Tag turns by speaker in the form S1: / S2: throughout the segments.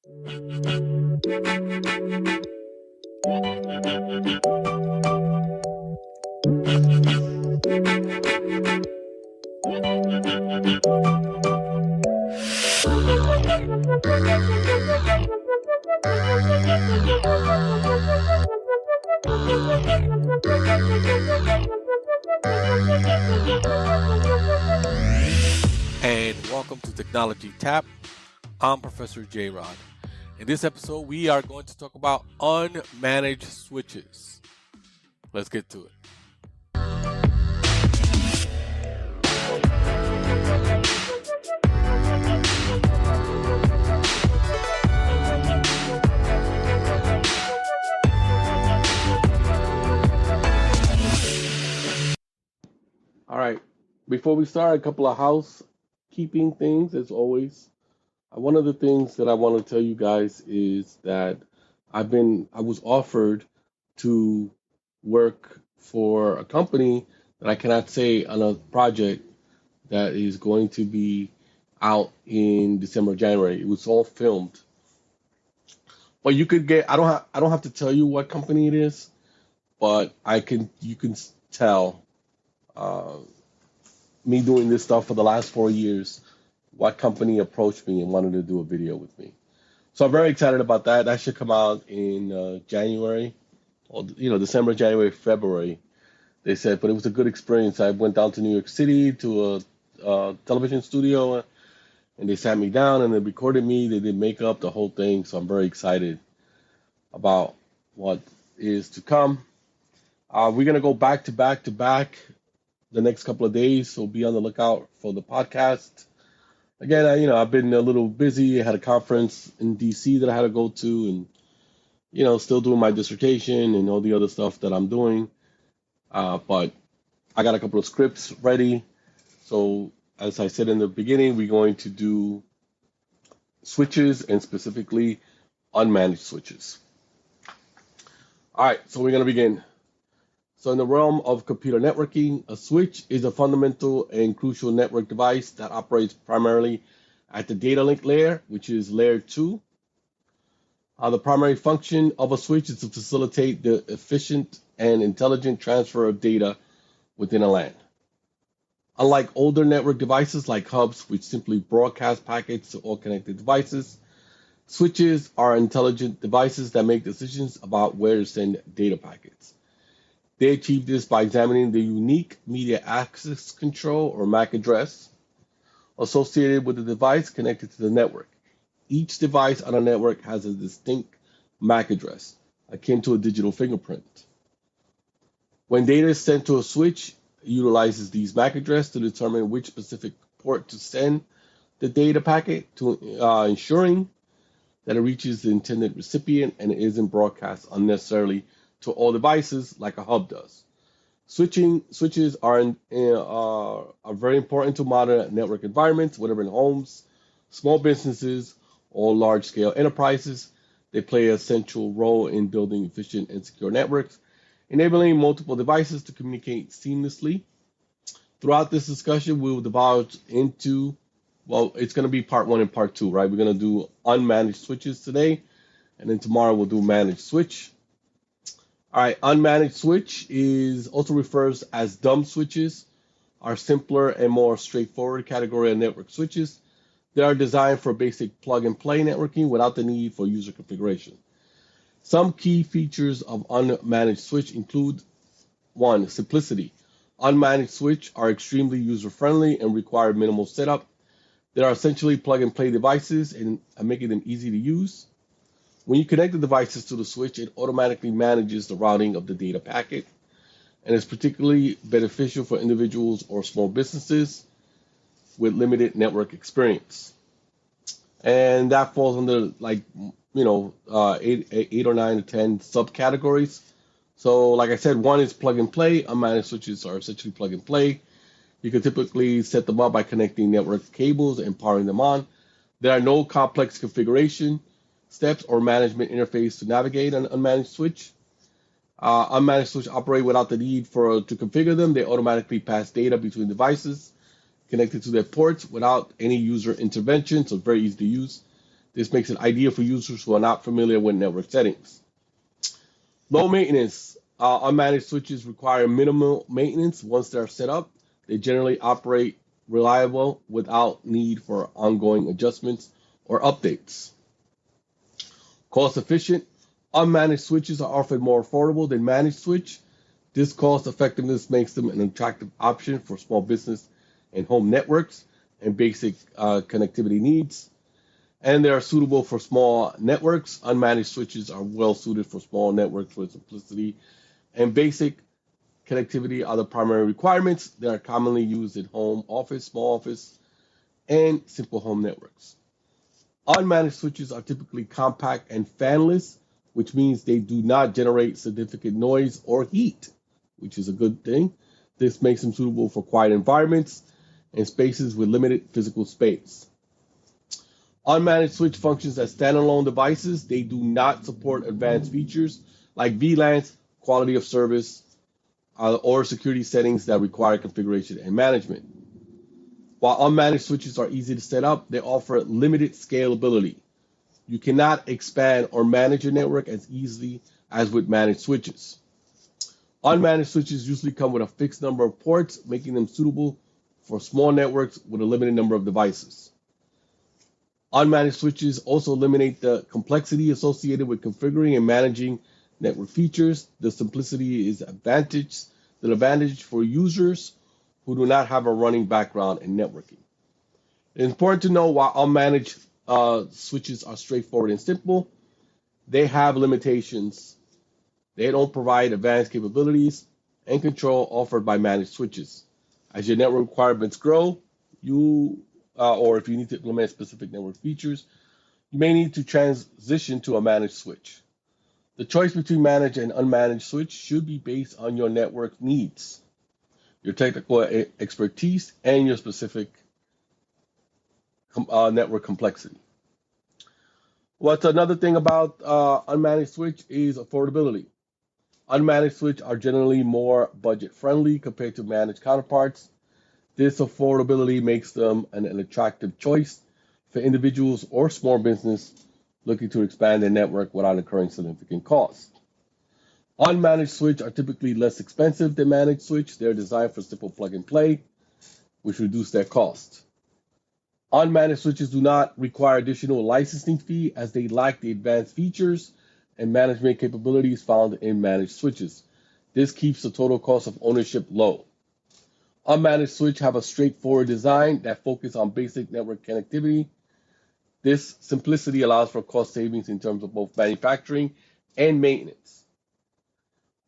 S1: And welcome to Technology Tap. I'm Professor J. Rod. In this episode, we are going to talk about unmanaged switches. Let's get to it. All right. Before we start, a couple of housekeeping things, as always. One of the things that I want to tell you guys is that I was offered to work for a company that I cannot say on a project that is going to be out in December, January. It was all filmed. But you could get, I don't have to tell you what company it is, but you can tell, me doing this stuff for the last 4 years, what company approached me and wanted to do a video with me. So I'm very excited about that. That should come out in January, or December, January, February. They said, but it was a good experience. I went down to New York City to a television studio, and they sat me down and they recorded me. They did makeup, the whole thing. So I'm very excited about what is to come. We're gonna go back to back to back the next couple of days, so be on the lookout for the podcast. Again, I've been a little busy. I had a conference in DC that I had to go to, and still doing my dissertation and all the other stuff that I'm doing. But I got a couple of scripts ready. So as I said in the beginning, we're going to do switches, and specifically unmanaged switches. All right, so we're going to begin. So in the realm of computer networking, a switch is a fundamental and crucial network device that operates primarily at the data link layer, which is layer 2. The primary function of a switch is to facilitate the efficient and intelligent transfer of data within a LAN. Unlike older network devices like hubs, which simply broadcast packets to all connected devices, switches are intelligent devices that make decisions about where to send data packets. They achieve this by examining the unique media access control, or MAC address, associated with the device connected to the network. Each device on a network has a distinct MAC address, akin to a digital fingerprint. When data is sent to a switch, it utilizes these MAC addresses to determine which specific port to send the data packet to, ensuring that it reaches the intended recipient and it isn't broadcast unnecessarily to all devices like a hub does. Switches are very important to modern network environments, whether in homes, small businesses, or large-scale enterprises. They play a central role in building efficient and secure networks, enabling multiple devices to communicate seamlessly. Throughout this discussion, we will divulge into, it's going to be part 1 and part 2, right? We're going to do unmanaged switches today, and then tomorrow we'll do managed switch. All right, unmanaged switch is also refers as dumb switches, are simpler and more straightforward category of network switches. They are designed for basic plug-and-play networking without the need for user configuration. Some key features of unmanaged switch include 1. Simplicity. Unmanaged switch are extremely user-friendly and require minimal setup. They are essentially plug-and-play devices and making them easy to use. When you connect the devices to the switch, it automatically manages the routing of the data packet, and is particularly beneficial for individuals or small businesses with limited network experience. And that falls under 8 or 9 or 10 subcategories. So like I said, 1 is plug and play. Unmanaged switches are essentially plug and play. You can typically set them up by connecting network cables and powering them on. There are no complex configuration steps or management interface to navigate an unmanaged switch. Unmanaged switches operate without the need to configure them. They automatically pass data between devices connected to their ports without any user intervention, so it's very easy to use. This makes it ideal for users who are not familiar with network settings. Low maintenance. Unmanaged switches require minimal maintenance once they're set up. They generally operate reliable without need for ongoing adjustments or updates. Cost efficient. Unmanaged switches are often more affordable than managed switch. This cost effectiveness makes them an attractive option for small business and home networks and basic connectivity needs. And they are suitable for small networks. Unmanaged switches are well suited for small networks where simplicity and basic connectivity are the primary requirements. They are commonly used in home office, small office, and simple home networks. Unmanaged switches are typically compact and fanless, which means they do not generate significant noise or heat, which is a good thing. This makes them suitable for quiet environments and spaces with limited physical space. Unmanaged switch functions as standalone devices. They do not support advanced features like VLANs, quality of service, or security settings that require configuration and management. While unmanaged switches are easy to set up, they offer limited scalability. You cannot expand or manage your network as easily as with managed switches. Unmanaged switches usually come with a fixed number of ports, making them suitable for small networks with a limited number of devices. Unmanaged switches also eliminate the complexity associated with configuring and managing network features. The simplicity is an advantage for users who do not have a running background in networking. It's important to know while unmanaged switches are straightforward and simple, they have limitations. They don't provide advanced capabilities and control offered by managed switches. As your network requirements grow, or if you need to implement specific network features, you may need to transition to a managed switch. The choice between managed and unmanaged switch should be based on your network needs, your technical expertise, and your specific network complexity. What's another thing about unmanaged switch is affordability. Unmanaged switch are generally more budget friendly compared to managed counterparts. This affordability makes them an attractive choice for individuals or small business looking to expand their network without incurring significant costs. Unmanaged switch are typically less expensive than managed switch. They're designed for simple plug and play, which reduce their cost. Unmanaged switches do not require additional licensing fee as they lack the advanced features and management capabilities found in managed switches. This keeps the total cost of ownership low. Unmanaged switch have a straightforward design that focuses on basic network connectivity. This simplicity allows for cost savings in terms of both manufacturing and maintenance.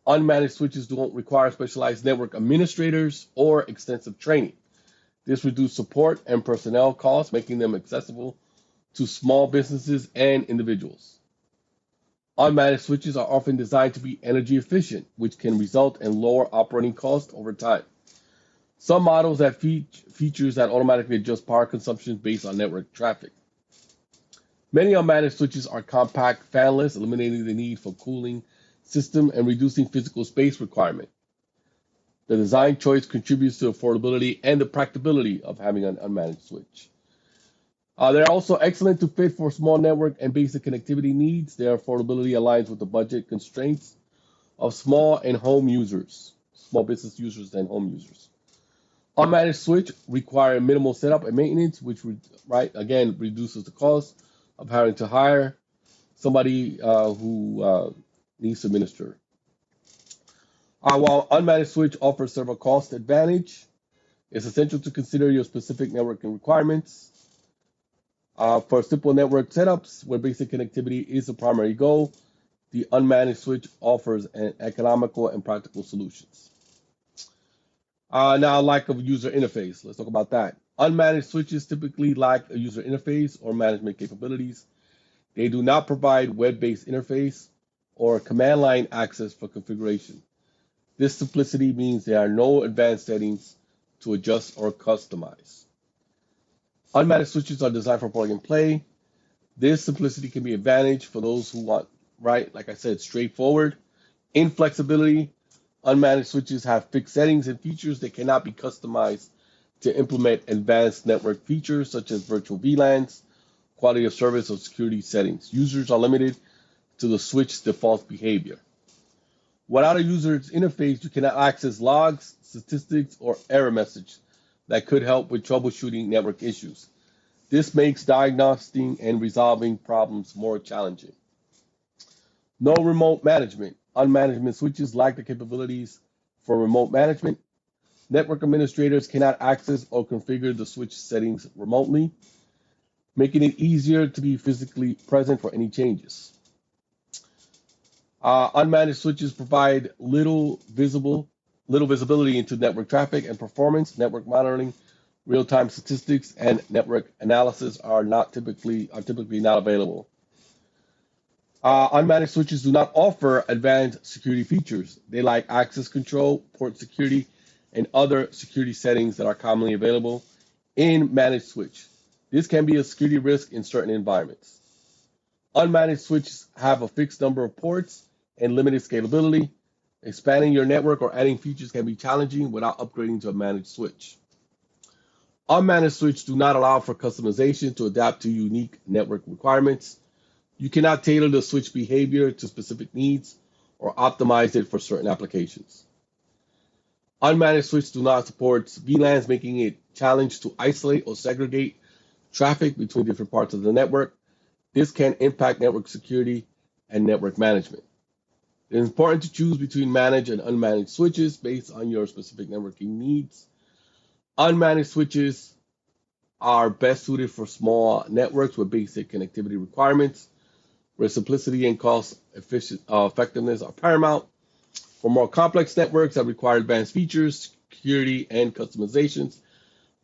S1: Unmanaged switches don't require specialized network administrators or extensive training. This reduces support and personnel costs, making them accessible to small businesses and individuals. Unmanaged switches are often designed to be energy efficient, which can result in lower operating costs over time. Some models have features that automatically adjust power consumption based on network traffic. Many unmanaged switches are compact, fanless, eliminating the need for cooling system and reducing physical space requirement. The design choice contributes to affordability and the practicability of having an unmanaged switch. They're also excellent to fit for small network and basic connectivity needs. Their affordability aligns with the budget constraints of small and home users, small business users and home users. Unmanaged switch require minimal setup and maintenance, which again reduces the cost of having to hire somebody who needs to administer. While unmanaged switch offers several cost advantage, it's essential to consider your specific networking requirements. For simple network setups where basic connectivity is the primary goal, the unmanaged switch offers an economical and practical solutions. Now, lack of user interface. Let's talk about that. Unmanaged switches typically lack a user interface or management capabilities. They do not provide web-based interface or command line access for configuration. This simplicity means there are no advanced settings to adjust or customize. Unmanaged switches are designed for plug and play. This simplicity can be an advantage for those who want, like I said, straightforward. Inflexibility. Unmanaged switches have fixed settings and features that cannot be customized to implement advanced network features such as virtual VLANs, quality of service, or security settings. Users are limited to the switch's default behavior. Without a user's interface, you cannot access logs, statistics, or error messages that could help with troubleshooting network issues. This makes diagnosing and resolving problems more challenging. No remote management. Unmanaged switches lack the capabilities for remote management. Network administrators cannot access or configure the switch settings remotely, making it easier to be physically present for any changes. Unmanaged switches provide little visibility into network traffic and performance. Network monitoring, real-time statistics, and network analysis are typically not available. Unmanaged switches do not offer advanced security features. They lack access control, port security, and other security settings that are commonly available in managed switch. This can be a security risk in certain environments. Unmanaged switches have a fixed number of ports and limited scalability. Expanding your network or adding features can be challenging without upgrading to a managed switch. Unmanaged switches do not allow for customization to adapt to unique network requirements. You cannot tailor the switch behavior to specific needs or optimize it for certain applications. Unmanaged switches do not support VLANs, making it challenging to isolate or segregate traffic between different parts of the network. This can impact network security and network management. It is important to choose between managed and unmanaged switches based on your specific networking needs. Unmanaged switches are best suited for small networks with basic connectivity requirements, where simplicity and cost effectiveness are paramount. For more complex networks that require advanced features, security, and customizations,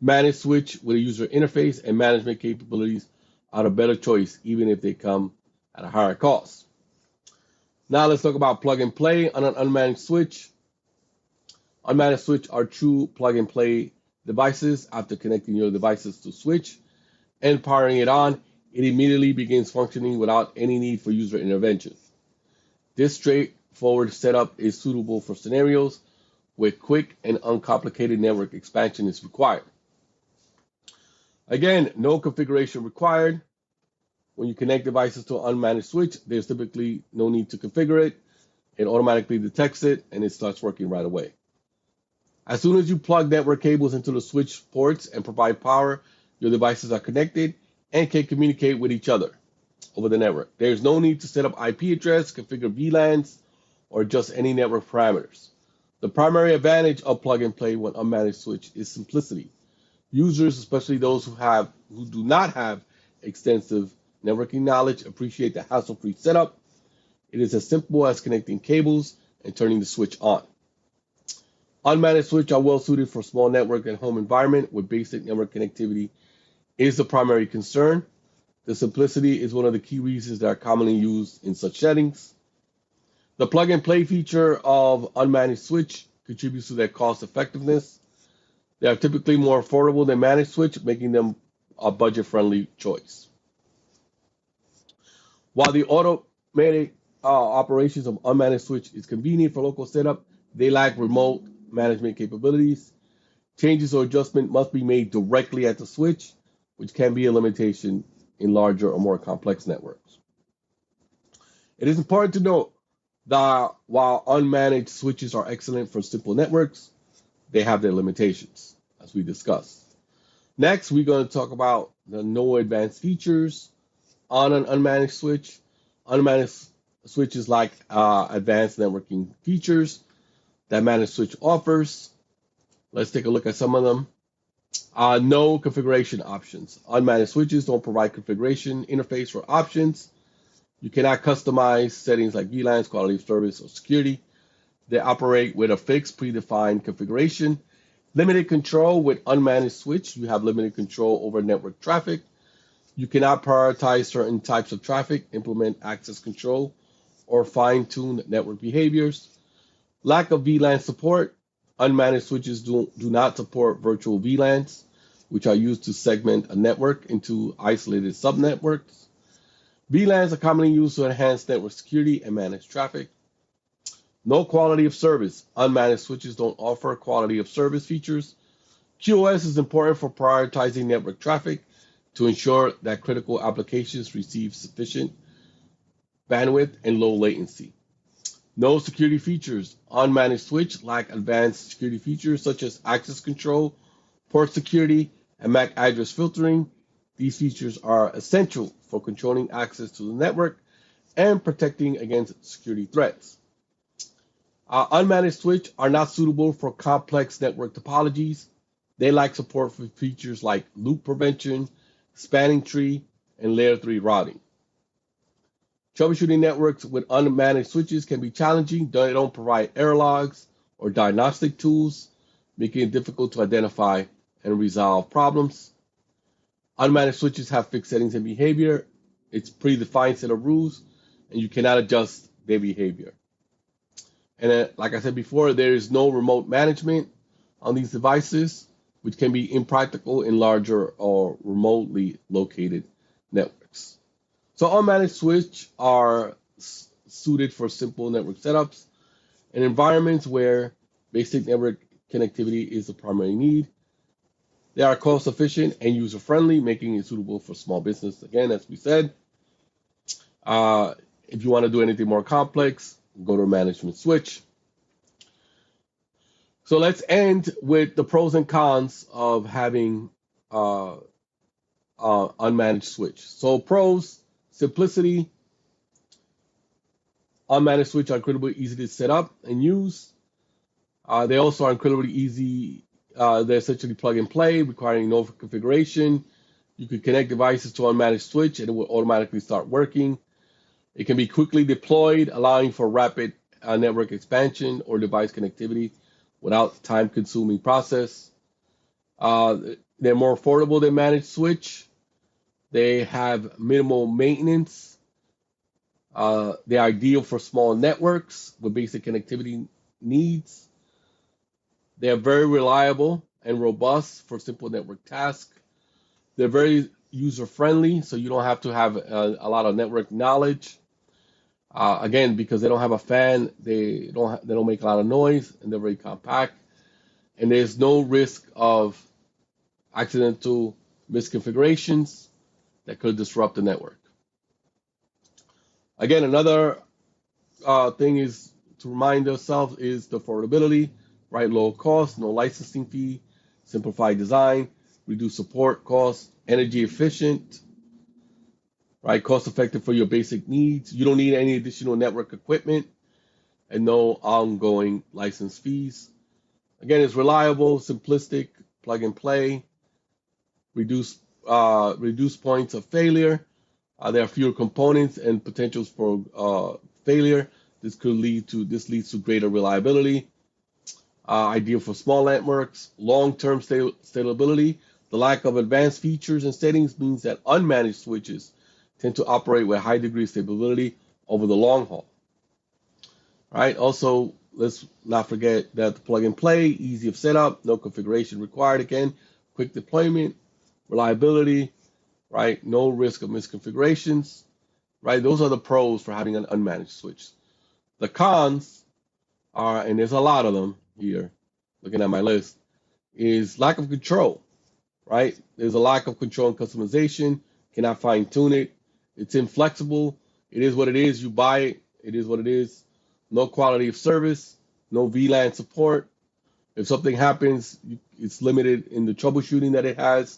S1: managed switch with a user interface and management capabilities are a better choice, even if they come at a higher cost. Now let's talk about plug and play on an unmanaged switch. Unmanaged switch are true plug and play devices. After connecting your devices to switch and powering it on, it immediately begins functioning without any need for user intervention. This straightforward setup is suitable for scenarios where quick and uncomplicated network expansion is required. Again, no configuration required. When you connect devices to an unmanaged switch, there's typically no need to configure it. It automatically detects it and it starts working right away. As soon as you plug network cables into the switch ports and provide power, your devices are connected and can communicate with each other over the network. There's no need to set up IP address, configure VLANs, or adjust any network parameters. The primary advantage of plug and play with unmanaged switch is simplicity. Users, especially those who do not have extensive networking knowledge, appreciate the hassle-free setup. It is as simple as connecting cables and turning the switch on. Unmanaged switch are well suited for small network and home environment where basic network connectivity is the primary concern. The simplicity is one of the key reasons that are commonly used in such settings. The plug and play feature of unmanaged switch contributes to their cost effectiveness. They are typically more affordable than managed switch, making them a budget-friendly choice. While the automated operations of unmanaged switch is convenient for local setup, they lack remote management capabilities. Changes or adjustment must be made directly at the switch, which can be a limitation in larger or more complex networks. It is important to note that while unmanaged switches are excellent for simple networks, they have their limitations, as we discussed. Next, we're going to talk about the no advanced features on an unmanaged switch. Unmanaged switches lack advanced networking features that managed switch offers. Let's take a look at some of them. No configuration options. Unmanaged switches don't provide configuration interface or options. You cannot customize settings like VLANs, quality of service, or security. They operate with a fixed predefined configuration. Limited control with unmanaged switch. You have limited control over network traffic. You cannot prioritize certain types of traffic, implement access control, or fine-tune network behaviors. Lack of VLAN support. Unmanaged switches do not support virtual VLANs, which are used to segment a network into isolated subnetworks. VLANs are commonly used to enhance network security and manage traffic. No quality of service. Unmanaged switches don't offer quality of service features. QoS is important for prioritizing network traffic to ensure that critical applications receive sufficient bandwidth and low latency. No security features. Unmanaged switch lack advanced security features such as access control, port security, and MAC address filtering. These features are essential for controlling access to the network and protecting against security threats. Unmanaged switch are not suitable for complex network topologies. They lack support for features like loop prevention, spanning tree, and layer 3 routing. Troubleshooting networks with unmanaged switches can be challenging. They don't provide error logs or diagnostic tools, making it difficult to identify and resolve problems. Unmanaged switches have fixed settings and behavior. It's predefined set of rules, and you cannot adjust their behavior. And like I said before, there is no remote management on these devices, which can be impractical in larger or remotely located networks. So unmanaged switch are suited for simple network setups in environments where basic network connectivity is the primary need. They are cost efficient and user friendly, making it suitable for small business. Again, as we said, if you want to do anything more complex, go to a management switch. So let's end with the pros and cons of having unmanaged switch. So pros: simplicity. Unmanaged switch are incredibly easy to set up and use. They also are incredibly easy. They're essentially plug and play, requiring no configuration. You can connect devices to unmanaged switch and it will automatically start working. It can be quickly deployed, allowing for rapid network expansion or device connectivity without time-consuming process. They're more affordable than managed switch. They have minimal maintenance. They're ideal for small networks with basic connectivity needs. They are very reliable and robust for simple network tasks. They're very user-friendly, so you don't have to have a lot of network knowledge. Again, because they don't have a fan, they don't make a lot of noise, and they're very compact. And there's no risk of accidental misconfigurations that could disrupt the network. Again, another thing is to remind ourselves is the affordability, right? Low cost, no licensing fee, simplified design, reduced support costs, energy efficient, right? Cost effective for your basic needs. You don't need any additional network equipment and no ongoing license fees. Again, it's reliable, simplistic, plug and play, reduce points of failure. There are fewer components and potentials for failure. This leads to greater reliability. Ideal for small networks. Long-term stability. The lack of advanced features and settings means that unmanaged switches tend to operate with a high degree of stability over the long haul. Right? Also, let's not forget that the plug and play, easy of setup, no configuration required. Again, quick deployment, reliability, right? No risk of misconfigurations, right? Those are the pros for having an unmanaged switch. The cons are, and there's a lot of them here, looking at my list, is lack of control, right? There's a lack of control and customization, cannot fine tune it. It's inflexible. It is what it is. You buy it. It is what it is. No quality of service, no VLAN support. If something happens, it's limited in the troubleshooting that it has.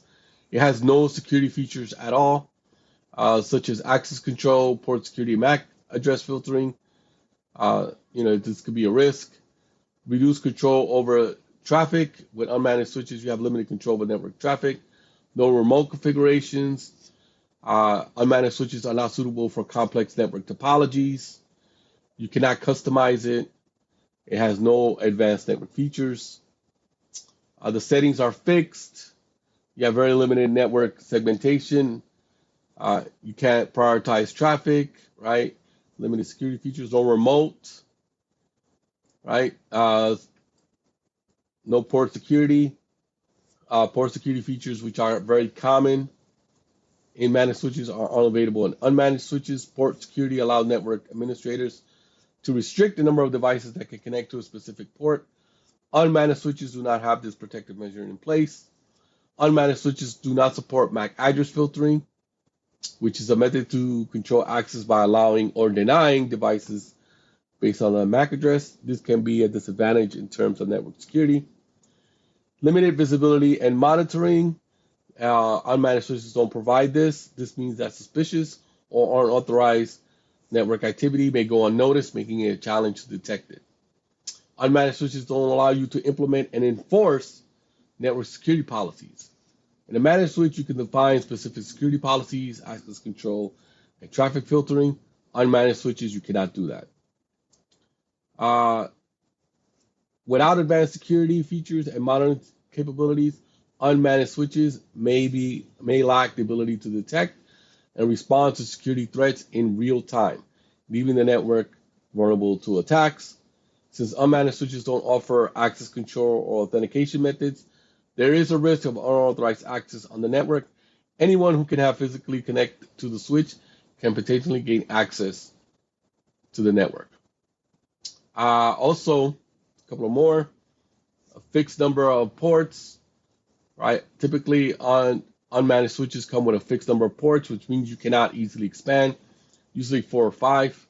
S1: It has no security features at all, such as access control, port security, MAC address filtering. This could be a risk. Reduced control over traffic. With unmanaged switches, you have limited control over network traffic. No remote configurations. Unmanaged switches are not suitable for complex network topologies. You cannot customize it. It has no advanced network features. The settings are fixed. You have very limited network segmentation. You can't prioritize traffic, right? Limited security features, no remote, right? No port security. Port security features, which are very common in managed switches, are unavailable in unmanaged switches. Port security allows network administrators to restrict the number of devices that can connect to a specific port. Unmanaged switches do not have this protective measure in place. Unmanaged switches do not support MAC address filtering, which is a method to control access by allowing or denying devices based on a MAC address. This can be a disadvantage in terms of network security. Limited visibility and monitoring. Unmanaged switches don't provide this. This means that suspicious or unauthorized network activity may go unnoticed, making it a challenge to detect it. Unmanaged switches don't allow you to implement and enforce network security policies. In a managed switch, you can define specific security policies, access control, and traffic filtering. Unmanaged switches, you cannot do that. Without advanced security features and modern capabilities, unmanaged switches may lack the ability to detect and respond to security threats in real time, leaving the network vulnerable to attacks. Since unmanaged switches don't offer access control or authentication methods, there is a risk of unauthorized access on the network. Anyone who can have physically connect to the switch can potentially gain access to the network. Also, a couple of more. A fixed number of ports, right? Typically, unmanaged switches come with a fixed number of ports, which means you cannot easily expand, usually 4 or 5.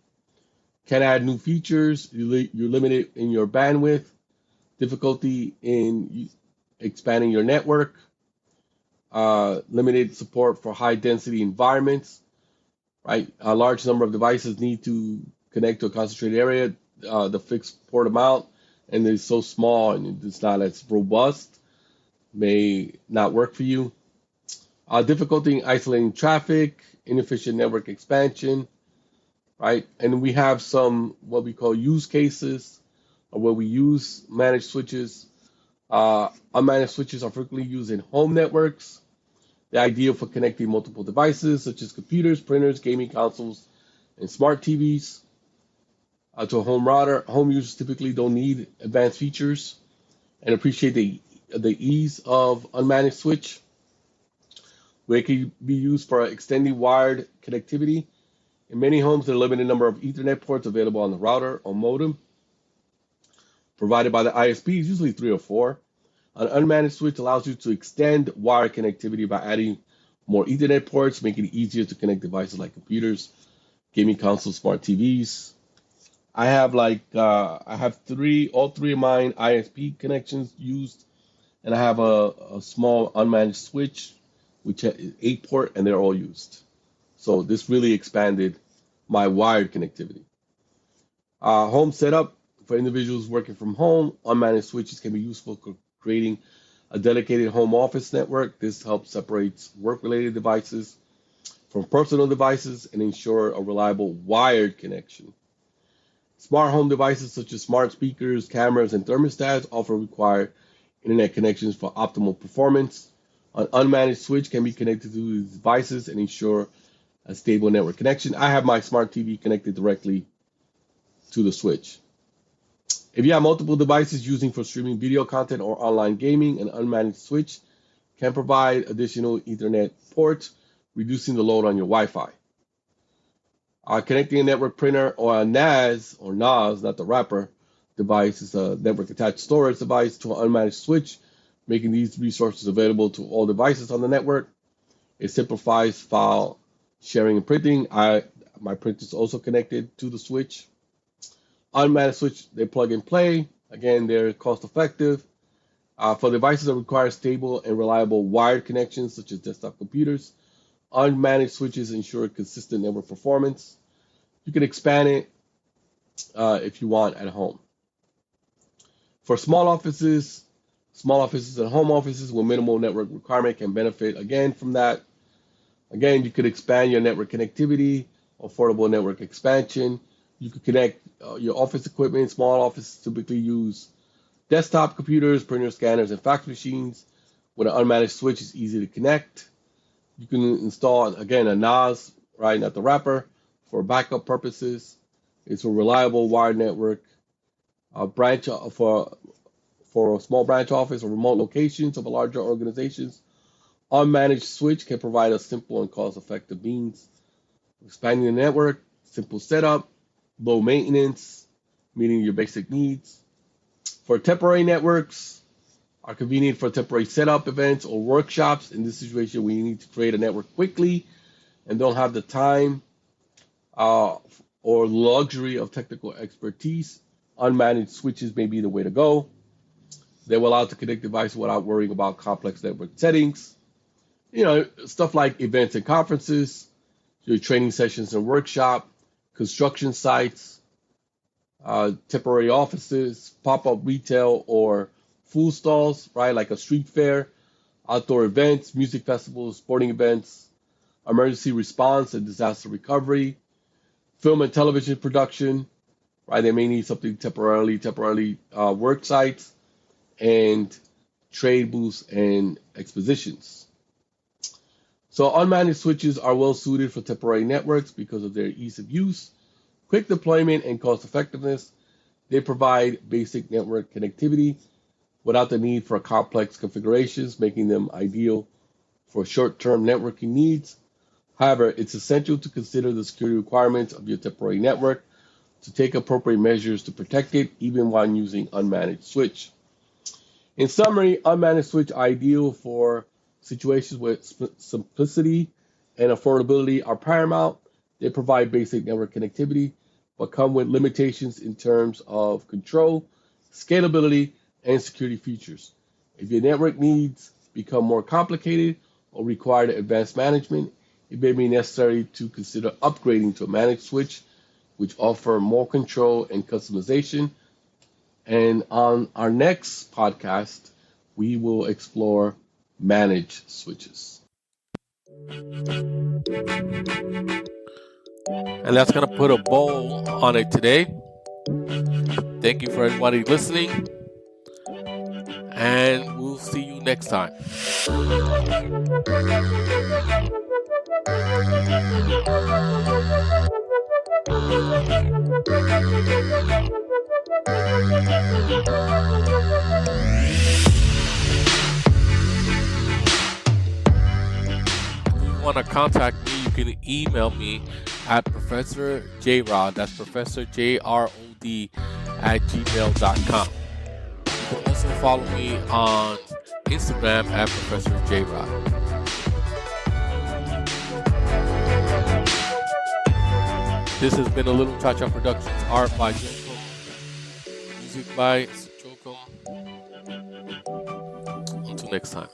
S1: Can add new features. You're limited in your bandwidth. Difficulty in expanding your network. Limited support for high density environments, right? A large number of devices need to connect to a concentrated area. The fixed port amount, and it's so small and it's not as robust, may not work for you. Difficulty in isolating traffic, inefficient network expansion, right? And we have some what we call use cases where we use managed switches. Unmanaged switches are frequently used in home networks. They're ideal for connecting multiple devices such as computers, printers, gaming consoles, and smart TVs. To a home router, home users typically don't need advanced features and appreciate the ease of unmanaged switch, where it can be used for extending wired connectivity. In many homes, there are a limited number of Ethernet ports available on the router or modem provided by the ISP, usually 3 or 4. An unmanaged switch allows you to extend wired connectivity by adding more Ethernet ports, making it easier to connect devices like computers, gaming consoles, smart TVs. I have all three of mine ISP connections used, and I have a small unmanaged switch, which is 8 port, and they're all used. So this really expanded my wired connectivity. Home setup for individuals working from home. Unmanaged switches can be useful for creating a dedicated home office network. This helps separate work-related devices from personal devices and ensure a reliable wired connection. Smart home devices such as smart speakers, cameras, and thermostats often require internet connections for optimal performance. An unmanaged switch can be connected to these devices and ensure a stable network connection. I have my smart TV connected directly to the switch. If you have multiple devices using for streaming video content or online gaming, an unmanaged switch can provide additional Ethernet ports, reducing the load on your Wi-Fi. Connecting a network printer or a NAS, not the wrapper device, is a network attached storage device to an unmanaged switch, making these resources available to all devices on the network. It simplifies file sharing and printing. My printer is also connected to the switch. Unmanaged switch, they plug and play. Again, they're cost effective. For devices that require stable and reliable wired connections, such as desktop computers, unmanaged switches ensure consistent network performance. You can expand it if you want at home. For small offices and home offices with minimal network requirement can benefit again from that. Again, you could expand your network connectivity, affordable network expansion. You could connect your office equipment. Small offices typically use desktop computers, printers, scanners, and fax machines. With an unmanaged switch, it's easy to connect. You can install, again, a NAS, right, not the wrapper, for backup purposes. It's a reliable wired network. A branch for a small branch office or remote locations of a larger organizations. Unmanaged switch can provide a simple and cost-effective means of expanding the network, simple setup, low maintenance, meeting your basic needs. For temporary networks, are convenient for temporary setup events or workshops. In this situation, we need to create a network quickly and don't have the time uh, or luxury of technical expertise. Unmanaged switches may be the way to go. They will allow to connect devices without worrying about complex network settings. Stuff like events and conferences, your training sessions and workshop, construction sites, temporary offices, pop-up retail or food stalls, right? Like a street fair, outdoor events, music festivals, sporting events, emergency response and disaster recovery, film and television production, right? They may need something temporarily work sites, and trade booths and expositions. So unmanaged switches are well suited for temporary networks because of their ease of use, quick deployment, and cost effectiveness. They provide basic network connectivity without the need for complex configurations, making them ideal for short-term networking needs. However, it's essential to consider the security requirements of your temporary network to take appropriate measures to protect it, even while using unmanaged switch. In summary, unmanaged switch are ideal for situations where simplicity and affordability are paramount. They provide basic network connectivity, but come with limitations in terms of control, scalability, and security features. If your network needs become more complicated or require advanced management, it may be necessary to consider upgrading to a managed switch, which offer more control and customization. And on our next podcast, we will explore managed switches. And that's going to put a bow on it today. Thank you for everybody listening, and we'll see you next time. If you want to contact me, you can email me at Professor JRod. That's Professor JROD at gmail.com. You can also follow me on Instagram at Professor JRod. This has been a Little Cha-Cha Productions, art by Joko, music by Joko. Until next time.